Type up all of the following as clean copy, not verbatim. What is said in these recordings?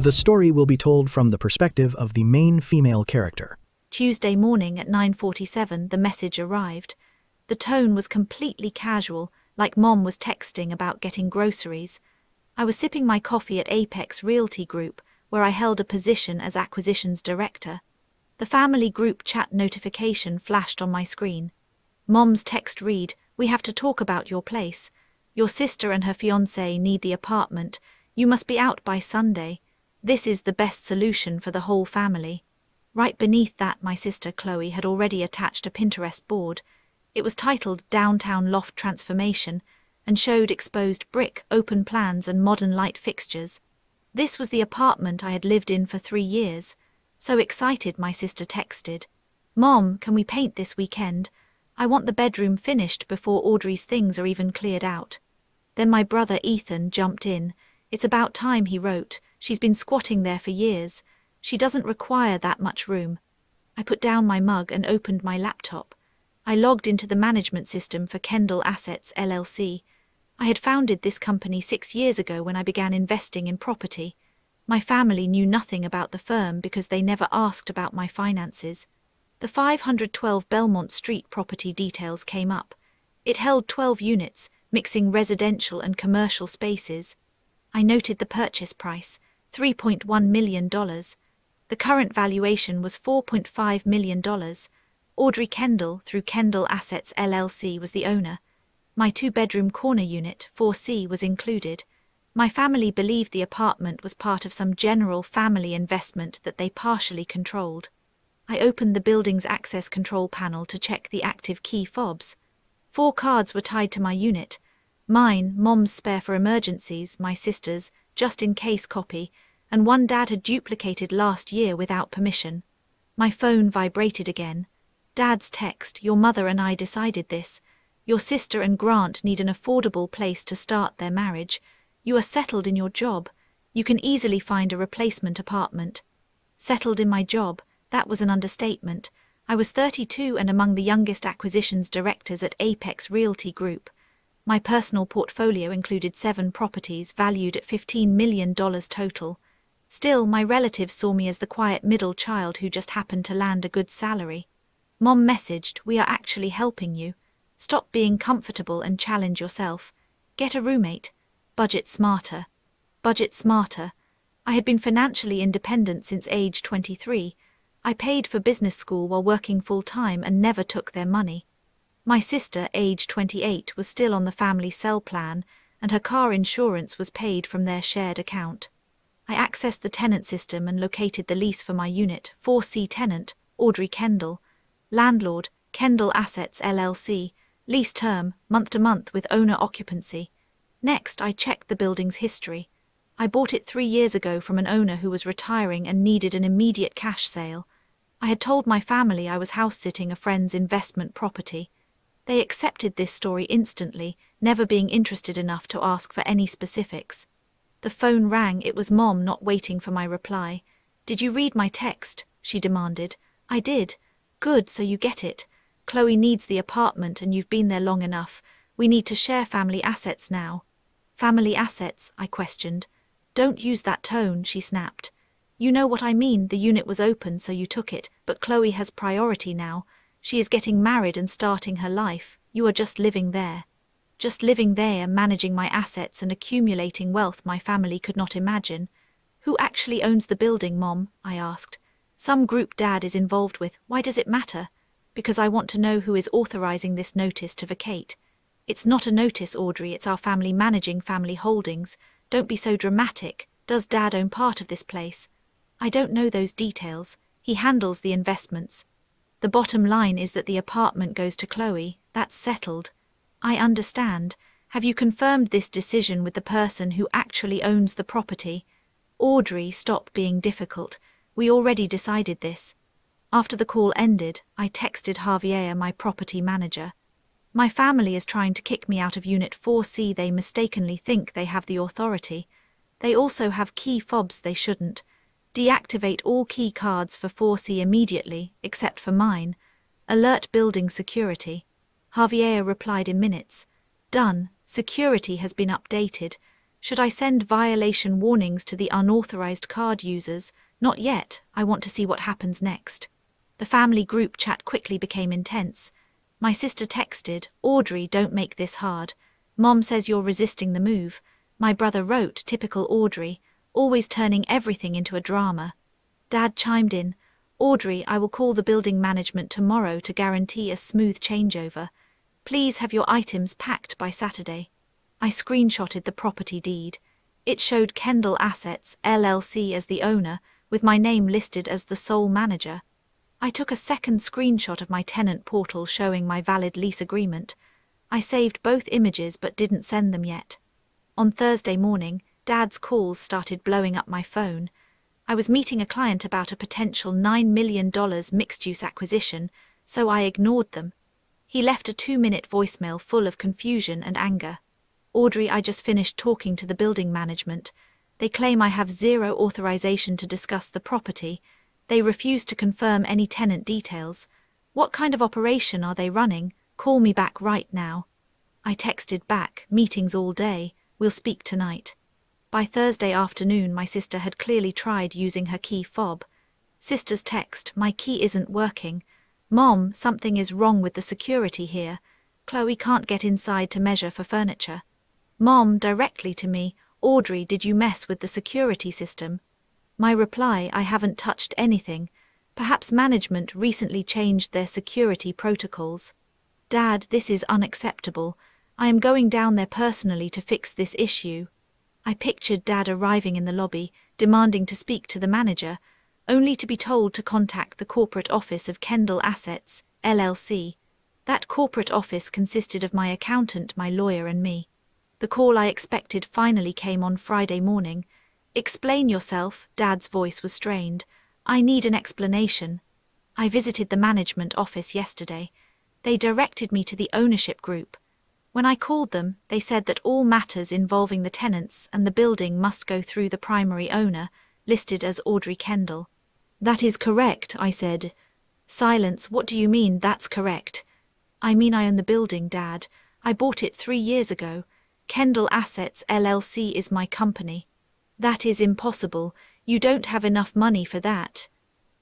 The story will be told from the perspective of the main female character. Tuesday morning at 9:47, the message arrived. The tone was completely casual, like Mom was texting about getting groceries. I was sipping my coffee at Apex Realty Group, where I held a position as acquisitions director. The family group chat notification flashed on my screen. Mom's text read, "We have to talk about your place. Your sister and her fiancé need the apartment. You must be out by Sunday. This is the best solution for the whole family." Right beneath that, my sister Chloe had already attached a Pinterest board. It was titled Downtown Loft Transformation and showed exposed brick, open plans and modern light fixtures. This was the apartment I had lived in for 3 years. So excited, my sister texted, "Mom, can we paint this weekend? I want the bedroom finished before Audrey's things are even cleared out." Then my brother Ethan jumped in. "It's about time," he wrote. "She's been squatting there for years. She doesn't require that much room." I put down my mug and opened my laptop. I logged into the management system for Kendall Assets LLC. I had founded this company 6 years ago when I began investing in property. My family knew nothing about the firm because they never asked about my finances. The 512 Belmont Street property details came up. It held 12 units, mixing residential and commercial spaces. I noted the purchase price, $3.1 million. The current valuation was $4.5 million. Audrey Kendall, through Kendall Assets LLC, was the owner. My 2-bedroom corner unit, 4C, was included. My family believed the apartment was part of some general family investment that they partially controlled. I opened the building's access control panel to check the active key fobs. 4 cards were tied to my unit. Mine, Mom's spare for emergencies, my sister's just-in-case copy, and one Dad had duplicated last year without permission. My phone vibrated again. Dad's text, "Your mother and I decided this. Your sister and Grant need an affordable place to start their marriage. You are settled in your job. You can easily find a replacement apartment." Settled in my job, that was an understatement. I was 32 and among the youngest acquisitions directors at Apex Realty Group. My personal portfolio included 7 properties valued at $15 million total. Still, my relatives saw me as the quiet middle child who just happened to land a good salary. Mom messaged, "We are actually helping you. Stop being comfortable and challenge yourself. Get a roommate. Budget smarter." Budget smarter. I had been financially independent since age 23. I paid for business school while working full-time and never took their money. My sister, age 28, was still on the family cell plan, and her car insurance was paid from their shared account. I accessed the tenant system and located the lease for my unit, 4C tenant, Audrey Kendall. Landlord, Kendall Assets LLC. Lease term, month-to-month with owner occupancy. Next, I checked the building's history. I bought it 3 years ago from an owner who was retiring and needed an immediate cash sale. I had told my family I was house-sitting a friend's investment property. They accepted this story instantly, never being interested enough to ask for any specifics. The phone rang. It was Mom, not waiting for my reply. "Did you read my text?" she demanded. "I did." "Good, so you get it. Chloe needs the apartment and you've been there long enough. We need to share family assets now." "Family assets?" I questioned. "Don't use that tone," she snapped. "You know what I mean. The unit was open, so you took it, but Chloe has priority now. She is getting married and starting her life. You are just living there." Just living there, managing my assets and accumulating wealth my family could not imagine. "Who actually owns the building, Mom?" I asked. "Some group Dad is involved with. Why does it matter?" "Because I want to know who is authorizing this notice to vacate." "It's not a notice, Audrey, it's our family managing family holdings. Don't be so dramatic. Does Dad own part of this place?" "I don't know those details. He handles the investments. The bottom line is that the apartment goes to Chloe. That's settled." "I understand. Have you confirmed this decision with the person who actually owns the property?" "Audrey, stop being difficult. We already decided this." After the call ended, I texted Javier, my property manager. "My family is trying to kick me out of Unit 4C. They mistakenly think they have the authority. They also have key fobs they shouldn't. Deactivate all key cards for 4C immediately, except for mine. Alert building security." Javier replied in minutes. "Done. Security has been updated. Should I send violation warnings to the unauthorized card users? Not yet, I want to see what happens next. The family group chat quickly became intense. My sister texted, Audrey, don't make this hard. Mom says you're resisting the move. My brother wrote, typical Audrey, always turning everything into a drama. Dad chimed in, Audrey, I will call the building management tomorrow to guarantee a smooth changeover. Please have your items packed by Saturday. I screenshotted the property deed. It showed Kendall Assets, LLC as the owner, with my name listed as the sole manager. I took a second screenshot of my tenant portal showing my valid lease agreement. I saved both images but didn't send them yet. On Thursday morning, Dad's calls started blowing up my phone. I was meeting a client about a potential $9 million mixed-use acquisition, so I ignored them. He left a 2-minute voicemail full of confusion and anger. Audrey, I just finished talking to the building management. They claim I have zero authorization to discuss the property. They refuse to confirm any tenant details. What kind of operation are they running? Call me back right now. I texted back, meetings all day, we'll speak tonight. By Thursday afternoon, my sister had clearly tried using her key fob. Sister's text, my key isn't working. Mom, something is wrong with the security here. Chloe can't get inside to measure for furniture. Mom, directly to me, Audrey, did you mess with the security system? My reply, I haven't touched anything. Perhaps management recently changed their security protocols. Dad, this is unacceptable. I am going down there personally to fix this issue. I pictured Dad arriving in the lobby, demanding to speak to the manager, only to be told to contact the corporate office of Kendall Assets, LLC. That corporate office consisted of my accountant, my lawyer, and me. The call I expected finally came on Friday morning. Explain yourself, Dad's voice was strained. I need an explanation. I visited the management office yesterday. They directed me to the ownership group. When I called them, they said that all matters involving the tenants and the building must go through the primary owner, listed as Audrey Kendall. That is correct, I said. Silence, what do you mean that's correct? I mean I own the building, Dad. I bought it 3 years ago. Kendall Assets LLC is my company. That is impossible. You don't have enough money for that.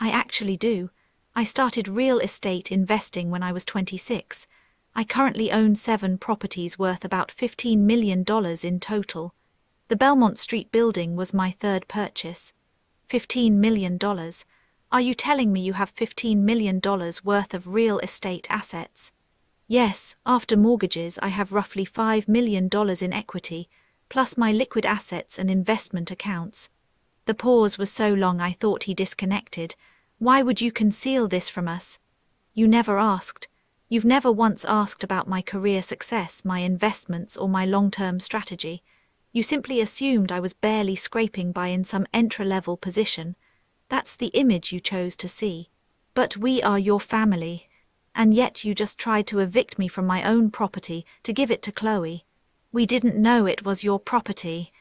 I actually do. I started real estate investing when I was 26. I currently own 7 properties worth about $15 million in total. The Belmont Street building was my third purchase. $15 million. Are you telling me you have $15 million worth of real estate assets? Yes, after mortgages I have roughly $5 million in equity, plus my liquid assets and investment accounts. The pause was so long I thought he disconnected. Why would you conceal this from us? You never asked. You've never once asked about my career success, my investments, or my long-term strategy. You simply assumed I was barely scraping by in some entry-level position. That's the image you chose to see. But we are your family. And yet you just tried to evict me from my own property to give it to Chloe. We didn't know it was your property.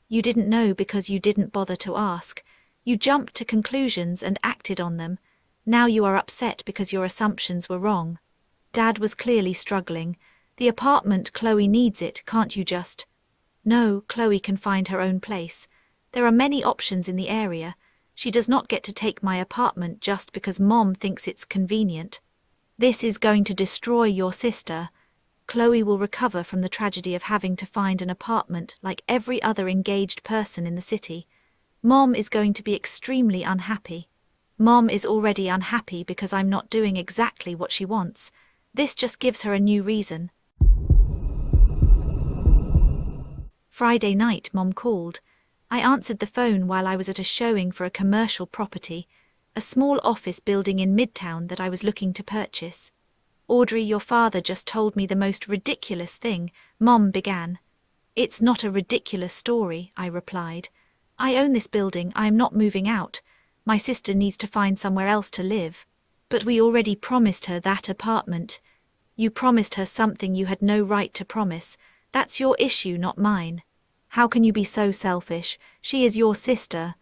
You didn't know because you didn't bother to ask. You jumped to conclusions and acted on them. Now you are upset because your assumptions were wrong. Dad was clearly struggling. The apartment, Chloe needs it, can't you just? No, Chloe can find her own place. There are many options in the area. She does not get to take my apartment just because Mom thinks it's convenient. This is going to destroy your sister. Chloe will recover from the tragedy of having to find an apartment like every other engaged person in the city. Mom is going to be extremely unhappy. Mom is already unhappy because I'm not doing exactly what she wants. This just gives her a new reason. Friday night, Mom called. I answered the phone while I was at a showing for a commercial property, a small office building in Midtown that I was looking to purchase. Audrey, your father just told me the most ridiculous thing, Mom began. It's not a ridiculous story, I replied. I own this building, I am not moving out. My sister needs to find somewhere else to live. But we already promised her that apartment. You promised her something you had no right to promise. That's your issue, not mine. How can you be so selfish? She is your sister.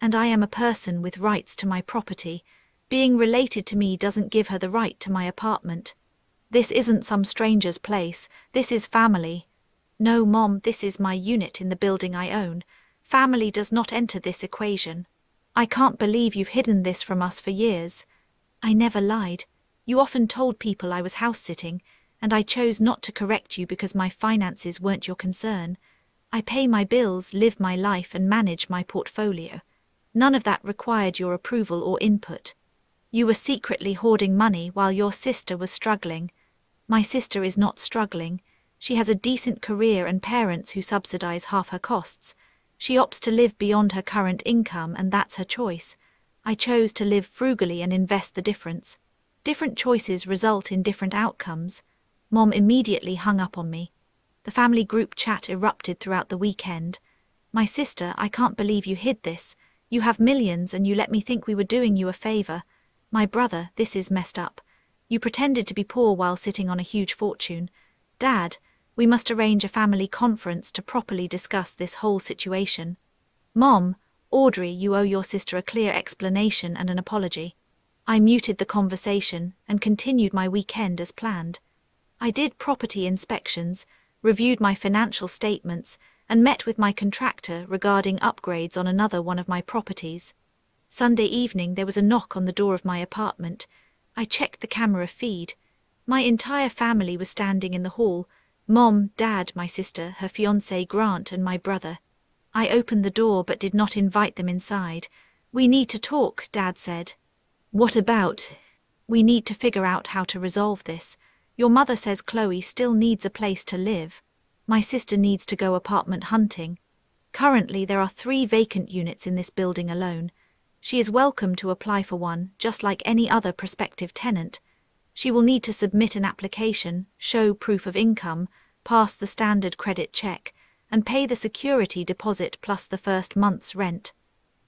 And I am a person with rights to my property. Being related to me doesn't give her the right to my apartment. This isn't some stranger's place. This is family. No, Mom, this is my unit in the building I own. Family does not enter this equation. I can't believe you've hidden this from us for years. I never lied. You often told people I was house-sitting, and I chose not to correct you because my finances weren't your concern. I pay my bills, live my life, and manage my portfolio. None of that required your approval or input. You were secretly hoarding money while your sister was struggling. My sister is not struggling. She has a decent career and parents who subsidize half her costs. She opts to live beyond her current income, and that's her choice. I chose to live frugally and invest the difference. Different choices result in different outcomes. Mom immediately hung up on me. The family group chat erupted throughout the weekend. My sister, I can't believe you hid this. You have millions and you let me think we were doing you a favor. My brother, this is messed up. You pretended to be poor while sitting on a huge fortune. Dad, we must arrange a family conference to properly discuss this whole situation. Mom, Audrey, you owe your sister a clear explanation and an apology. I muted the conversation and continued my weekend as planned. I did property inspections, reviewed my financial statements, and met with my contractor regarding upgrades on another one of my properties. Sunday evening there was a knock on the door of my apartment. I checked the camera feed. My entire family was standing in the hall: Mom, Dad, my sister, her fiancé Grant, and my brother. I opened the door but did not invite them inside. We need to talk, Dad said. What about? We need to figure out how to resolve this. Your mother says Chloe still needs a place to live. My sister needs to go apartment hunting. Currently there are 3 vacant units in this building alone. She is welcome to apply for one, just like any other prospective tenant. She will need to submit an application, show proof of income, pass the standard credit check, and pay the security deposit plus the first month's rent.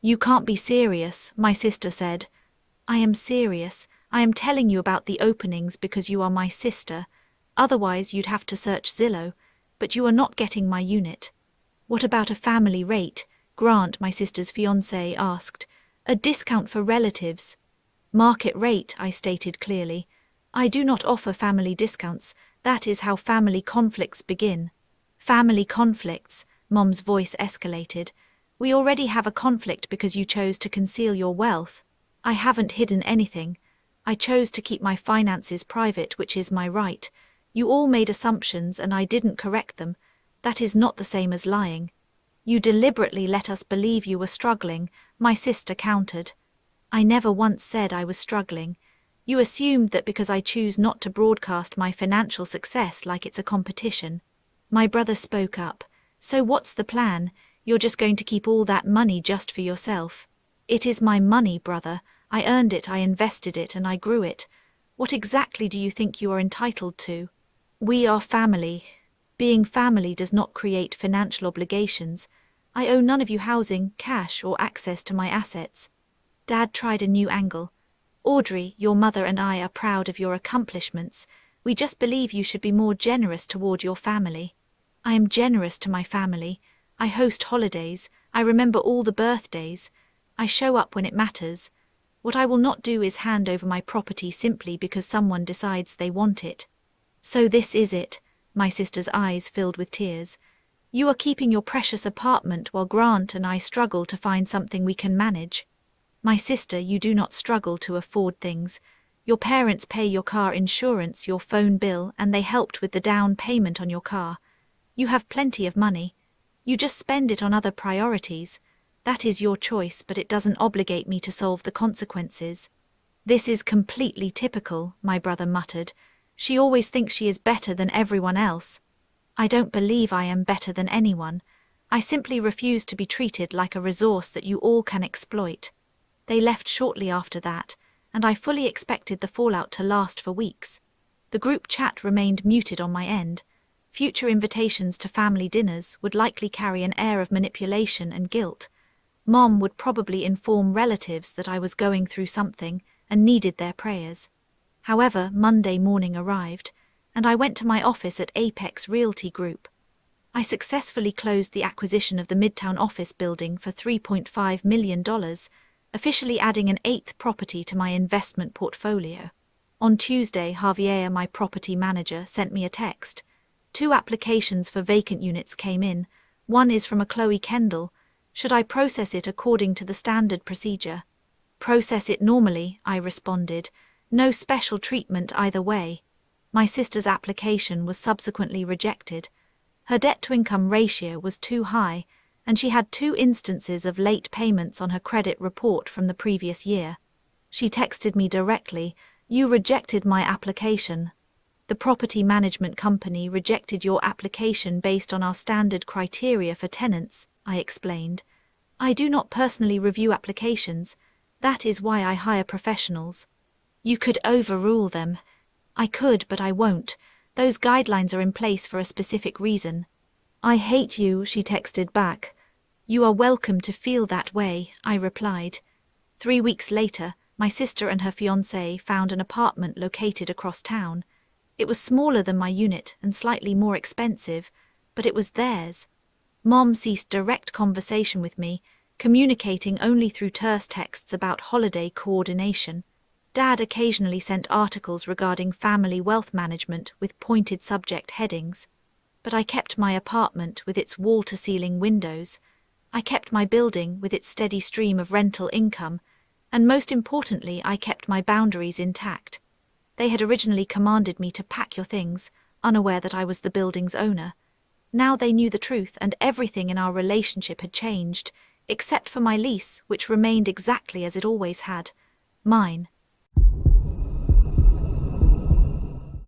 You can't be serious, my sister said. I am serious. I am telling you about the openings because you are my sister. Otherwise you'd have to search Zillow, but you are not getting my unit. What about a family rate? Grant, my sister's fiancé, asked. A discount for relatives. Market rate, I stated clearly. I do not offer family discounts. That is how family conflicts begin. Family conflicts, Mom's voice escalated. We already have a conflict because you chose to conceal your wealth. I haven't hidden anything. I chose to keep my finances private, which is my right. You all made assumptions and I didn't correct them. That is not the same as lying. You deliberately let us believe you were struggling, my sister countered. I never once said I was struggling. You assumed that because I choose not to broadcast my financial success like it's a competition. My brother spoke up. So what's the plan? You're just going to keep all that money just for yourself? It is my money, brother. I earned it, I invested it, and I grew it. What exactly do you think you are entitled to? We are family. Being family does not create financial obligations. I owe none of you housing, cash, or access to my assets. Dad tried a new angle. Audrey, your mother and I are proud of your accomplishments. We just believe you should be more generous toward your family. I am generous to my family. I host holidays. I remember all the birthdays. I show up when it matters. What I will not do is hand over my property simply because someone decides they want it. So this is it. My sister's eyes filled with tears. You are keeping your precious apartment while Grant and I struggle to find something we can manage. My sister, you do not struggle to afford things. Your parents pay your car insurance, your phone bill, and they helped with the down payment on your car. You have plenty of money. You just spend it on other priorities. That is your choice, but it doesn't obligate me to solve the consequences. This is completely typical, my brother muttered. She always thinks she is better than everyone else. I don't believe I am better than anyone. I simply refuse to be treated like a resource that you all can exploit. They left shortly after that, and I fully expected the fallout to last for weeks. The group chat remained muted on my end. Future invitations to family dinners would likely carry an air of manipulation and guilt. Mom would probably inform relatives that I was going through something and needed their prayers. However, Monday morning arrived, and I went to my office at Apex Realty Group. I successfully closed the acquisition of the Midtown office building for $3.5 million, officially adding an 8th property to my investment portfolio. On Tuesday, Javier, my property manager, sent me a text. 2 applications for vacant units came in. One is from a Chloe Kendall. Should I process it according to the standard procedure? Process it normally, I responded. No special treatment either way. My sister's application was subsequently rejected. Her debt-to-income ratio was too high, and she had 2 instances of late payments on her credit report from the previous year. She texted me directly, "You rejected my application. The property management company rejected your application based on our standard criteria for tenants," I explained. "I do not personally review applications. That is why I hire professionals." "You could overrule them." "I could, but I won't. Those guidelines are in place for a specific reason." "I hate you," she texted back. "You are welcome to feel that way," I replied. 3 weeks later, my sister and her fiancé found an apartment located across town. It was smaller than my unit and slightly more expensive, but it was theirs. Mom ceased direct conversation with me, communicating only through terse texts about holiday coordination. Dad occasionally sent articles regarding family wealth management with pointed subject headings. But I kept my apartment with its wall-to-ceiling windows. I kept my building with its steady stream of rental income, and most importantly, I kept my boundaries intact. They had originally commanded me to pack your things, unaware that I was the building's owner. Now they knew the truth, and everything in our relationship had changed, except for my lease, which remained exactly as it always had. Mine.